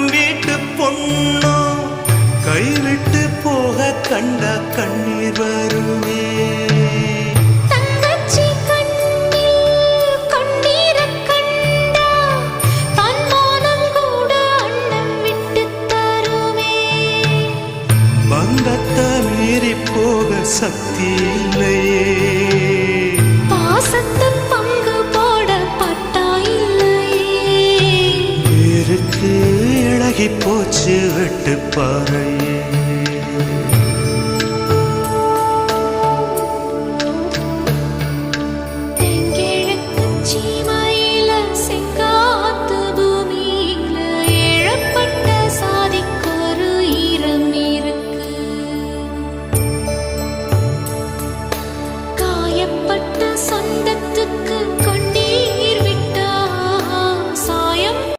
நம் வீட்டு பொண்ணோ கைவிட்டு போக கண்ட கண்ணீர் வருமே. தங்கச்சி கண்ணில் கண்ணீரை கண்டா தன்மானம் கூட அண்ணன் விட்டு தருமே. பந்தத்தை மீறி போக சக்தி இல்லையே, பாசத்தை பங்கு போட பட்டா இல்லையே. இருக்கு இழகி போச்சு வெட்டு பாறையே.